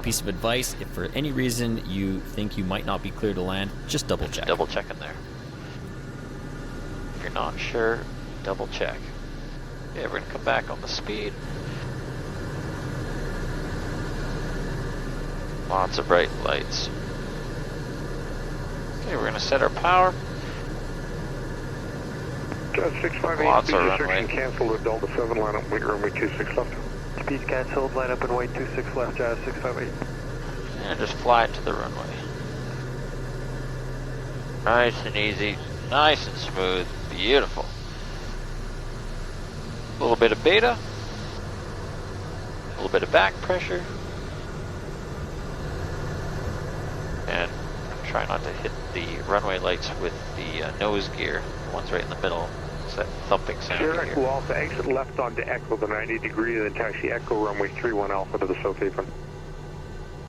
piece of advice, if for any reason you think you might not be clear to land, just double check. Double check in there. If you're not sure, double check. Okay, we're gonna come back on the speed. Lots of bright lights. Okay, we're gonna set our power. Jazz 658, Lots speed of restriction runway. canceled at Delta 7, line up, wait runway 26 left. Speed canceled, line up and wait 26 left, Jazz 658. And just fly it to the runway. Nice and easy, nice and smooth, beautiful. A little bit of beta, a little bit of back pressure, and try not to hit the runway lights with the nose gear, the ones right in the middle. It's that thumping sound Sierra here. Echo Alpha, exit left onto Echo, the 90 degree, then taxi Echo runway 31 Alpha to the South Apron.